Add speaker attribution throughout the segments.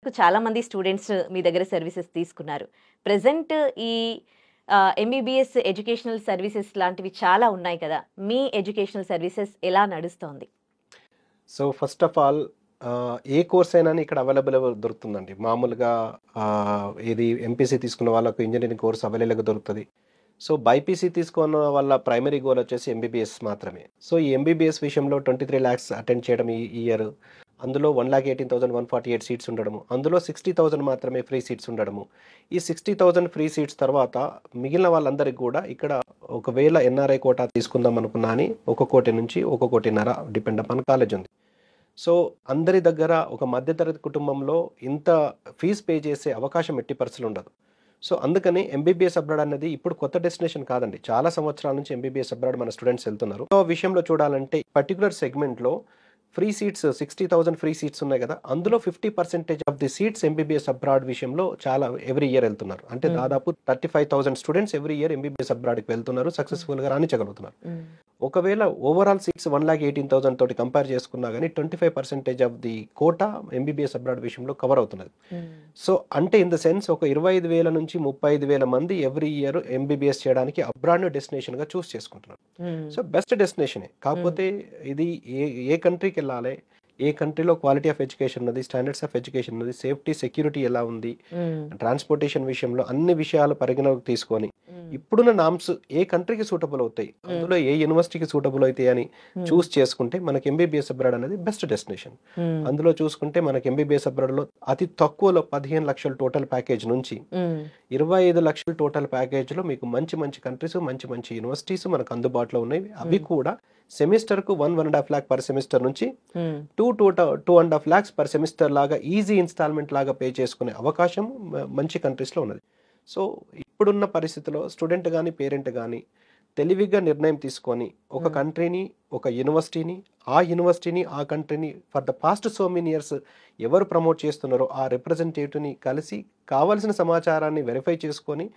Speaker 1: వరకు చాలామంది స్టూడెంట్స్ మీ దగ్గర సర్వీసెస్ తీసుకున్నారు. ప్రెజెంట్ ఈ ఎంబీబీఎస్ ఎడ్యుకేషనల్ సర్వీసెస్ లాంటివి చాలా ఉన్నాయి కదా! మీ ఎడ్యుకేషనల్ సర్వీసెస్ ఎలా నడుస్తోంది?
Speaker 2: So first of all A course అయినా ఇక్కడ అవైలబుల్ దొరుకుతుందండి. మామూలుగా ఇది ఎంపీసీ తీసుకున్న వాళ్ళకు ఇంజనీరింగ్ కోర్స్ అవైలబుల్గా దొరుకుతుంది. సో బైపీసీ తీసుకున్న వాళ్ళ ప్రైమరీ గోల్ వచ్చేసి ఎంబీబీఎస్ మాత్రమే. సో ఈ ఎంబీబీఎస్ విషయంలో 23 lakhs అటెండ్ చేయడం ఈ ఇయర్, అందులో 1,18,148 సీట్స్ ఉండడము, అందులో 60,000 మాత్రమే ఫ్రీ సీట్స్ ఉండడము. ఈ 60,000 ఫ్రీ సీట్స్ తర్వాత మిగిలిన వాళ్ళందరికీ కూడా ఇక్కడ ఒకవేళ ఎన్ఆర్ఐ కోటా తీసుకుందాం అనుకున్నా అని 1 కోటి నుంచి 1 కోటిన్నర డిపెండ్ అపాన్ కాలేజ్ ఉంది. సో అందరి దగ్గర ఒక మధ్యతరగతి కుటుంబంలో ఇంత ఫీజు పే చేసే అవకాశం ఎట్టి పరిస్థితులు ఉండదు. సో అందుకని ఎంబీబీఎస్ అబ్రాడ్ అనేది ఇప్పుడు కొత్త డెస్టినేషన్ కాదండి. చాలా సంవత్సరాల నుంచి ఎంబీబీఎస్ అబ్రాడ్ మన స్టూడెంట్స్ వెళ్తున్నారు. సో విషయంలో చూడాలంటే పర్టికులర్ సెగ్మెంట్లో ఫ్రీ సీట్స్ 60,000 ఫ్రీ సీట్స్ ఉన్నాయి కదా, అందులో 50% of the seats MBBS abroad విషయంలో చాలా ఎవ్రీ ఇయర్ వెళ్తున్నారు. అంటే దాదాపు 35,000 స్టూడెంట్స్ ఎవ్రీ ఇయర్ ఎంబీబీఎస్ అబ్రాడ్కి వెళ్తున్నారు, సక్సెస్ఫుల్గా రాణించగలుగుతున్నారు. ఒకవేళ ఓవరాల్ సీట్స్ 1,18,000 తోటి కంపేర్ చేసుకున్నా కానీ 25% of the quota MBBS abroad విషయంలో కవర్ అవుతున్నది. సో అంటే ఇన్ ద సెన్స్ ఒక 25,000 నుంచి 35,000 మంది ఎవ్రీ ఇయర్ ఎంబీబీఎస్ చేయడానికి అబ్రాడ్ను డెస్టినేషన్గా చూస్ చేసుకుంటున్నారు. సో బెస్ట్ డెస్టినేషనే. కాకపోతే ఇది ఏ కంట్రీకి వెళ్ళాలి, ఏ కంట్రీలో క్వాలిటీ ఆఫ్ ఎడ్యుకేషన్ ఉన్నది, స్టాండర్డ్స్ ఆఫ్ ఎడ్యుకేషన్ ఉన్నది, సేఫ్టీ సెక్యూరిటీ ఎలా ఉంది, ట్రాన్స్పోర్టేషన్ విషయంలో అన్ని విషయాలు పరిగణలోకి తీసుకొని ఇప్పుడున్న నామ్స్ ఏ కంట్రీకి సూటబుల్ అవుతాయి, అందులో ఏ యూనివర్సిటీకి సూటబుల్ అవుతాయి అని చూస్ చేసుకుంటే మనకి ఎంబీబీఎస్ అబ్రాడ్ అనేది బెస్ట్ డెస్టినేషన్. అందులో చూసుకుంటే మనకి ఎంబీబీఎస్ అబ్రాడ్ లో అతి తక్కువలో 15 లక్షల టోటల్ ప్యాకేజ్ నుంచి 25 లక్షల టోటల్ ప్యాకేజ్ లో మీకు మంచి మంచి కంట్రీస్, మంచి మంచి యూనివర్సిటీస్ మనకు అందుబాటులో ఉన్నాయి. అవి కూడా సెమిస్టర్ కు 1.5 lakh పర్ సెమిస్టర్ నుంచి 2.5 lakhs పర్ సెమిస్టర్ లాగా ఈజీ ఇన్స్టాల్మెంట్ లాగా పే చేసుకునే అవకాశం మంచి కంట్రీస్ లో ఉన్నది. సో ఇప్పుడున్న పరిస్థితిలో స్టూడెంట్ కానీ పేరెంట్ కానీ తెలివిగా నిర్ణయం తీసుకొని ఒక కంట్రీని, ఒక యూనివర్సిటీని, ఆ కంట్రీని for the past so many years ఎవరు ప్రమోట్ చేస్తున్నారో ఆ రిప్రజెంటేటివ్ని కలిసి కావాల్సిన సమాచారాన్ని వెరిఫై చేసుకొని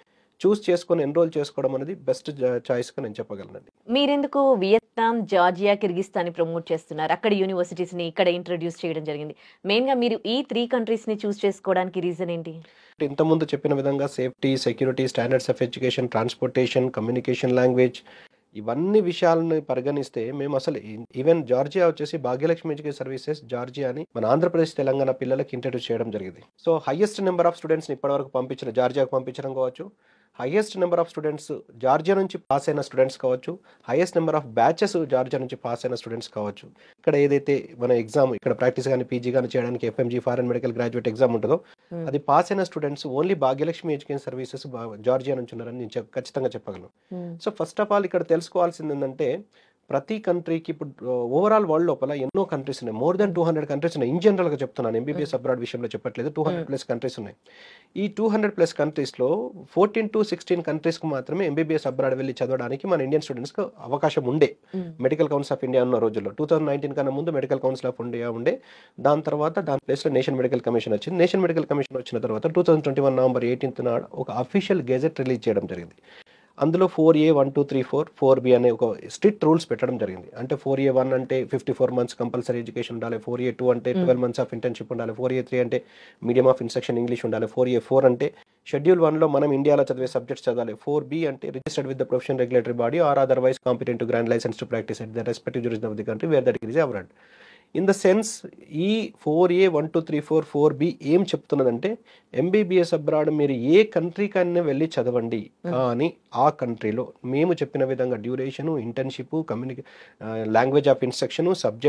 Speaker 2: చూస్ చేసుకొని ఎన్రోల్ చేసుకోవడం అనేది బెస్ట్ చాయిస్గా నేను చెప్పగలనండి.
Speaker 1: మీరెందుకు వియత్నాం, జార్జియా, కిర్గిస్తాన్ ప్రమోట్ చేస్తున్నారు? అక్కడ యూనివర్సిటీస్ని ఇక్కడ ఇంట్రడ్యూస్ చేయడం జరిగింది. మెయిన్గా మీరు ఈ 3 కంట్రీస్ని చూస్ చేసుకోవడానికి రీజన్ ఏంటి?
Speaker 2: ఇంతకుముందు చెప్పిన విధంగా safety, security, standards of education, transportation, communication language, ఇవన్నీ విషయాలను పరిగణిస్తే మేము అసలు ఈవెన్ జార్జియా వచ్చేసి భాగ్యలక్ష్మి ఎడ్యుకేషన్ సర్వీసెస్ జార్జియా అని మన ఆంధ్రప్రదేశ్, తెలంగాణ పిల్లలకి ఇంట్రడ్యూస్ చేయడం జరిగింది. సో హైయెస్ట్ నెంబర్ ఆఫ్ స్టూడెంట్స్ని ఇప్పటివరకు పంపించిన జార్జియాకు పంపించడం కావచ్చు, highest number of students Georgia నుంచి పాస్ అయిన స్టూడెంట్స్ కావచ్చు, highest number of batches Georgia నుంచి పాస్ అయిన స్టూడెంట్స్ కావచ్చు. ఇక్కడ ఏదైతే మన ఎగ్జామ్ ఇక్కడ ప్రాక్టీస్ కానీ పీజీ కానీ చేయడానికి FMG foreign medical graduate exam ఉంటుందో అది పాస్ అయిన students only Bhagyalakshmi education services Georgia నుంచి ఉన్నారని నేను ఖచ్చితంగా చెప్పగలను. సో ఫస్ట్ ఆఫ్ ఆల్ ఇక్కడ తెలుసుకోవాల్సింది ఏంటంటే ప్రతి కంట్రీకి ఇప్పుడు ఓవరాల్ వరల్డ్ లోపల ఎన్నో కంట్రీస్ ఉన్నాయి. మోర్ దెన్ 200 కంట్రీస్ ఉన్నాయి. ఇన్ జనరల్గా చెప్తున్నాను, ఎంబీబీఎస్ అబ్రాడ్ విషయంలో చెప్పట్లేదు. 200+ కంట్రీస్ ఉన్నాయి. ఈ 200+ కంట్రీస్లో 14 to 16 కంట్రీస్కి మాత్రమే ఎంబీబీఎస్ అబ్రాడ్ వెళ్ళి చదవడానికి మన ఇండియన్ స్టూడెంట్స్కి అవకాశం ఉండే. మెడికల్ కౌన్సిల్ ఆఫ్ ఇండియా ఉన్న రోజుల్లో 2019 కన్నా ముందు మెడికల్ కౌన్సిల్ ఆఫ్ ఇండియా ఉండే. దాని తర్వాత దాని ప్లేస్లో నేషనల్ మెడికల్ కమిషన్ వచ్చింది. నేషనల్ మెడికల్ కమిషన్ వచ్చిన తర్వాత 2021 November 18th నాడు ఒక అఫీషియల్ గెజెట్ రిలీజ్ చేయడం జరిగింది. అందులో 4A 1 2 3 4 4B అనే ఒక స్ట్రిక్ట్ రూల్స్ పెట్టడం జరిగింది. అంటే 4A1 అంటే 54 months కంపల్సరీ ఎడ్యుకేషన్ ఉండాలి, 4A2 అంటే 12 months ఆఫ్ ఇంటర్న్షిప్ ఉండాలి, 4A3 అంటే మీడియం ఆఫ్ ఇన్స్ట్రక్షన్ ఇంగ్లీష్ ఉండాలి, 4A4 అంటే షెడ్యూల్ 1లో మనం ఇండియాలో చదివే సబ్జెక్ట్స్ చదవాలి, 4B అంటే registered with the professional regulatory body or otherwise competent to grant licence to practise at the respective jurisdiction of the country where the degree is abroad. In the sense ఈ 4A 1 2 3 4 4B ఏం చెప్తున్నదంటే MBBS abroad మీరు ఏ కంట్రీకైనా వెళ్ళి చదవండి, కానీ ఆ కంట్రీలో మేము చెప్పిన విధంగా duration, internship, language of instruction, subject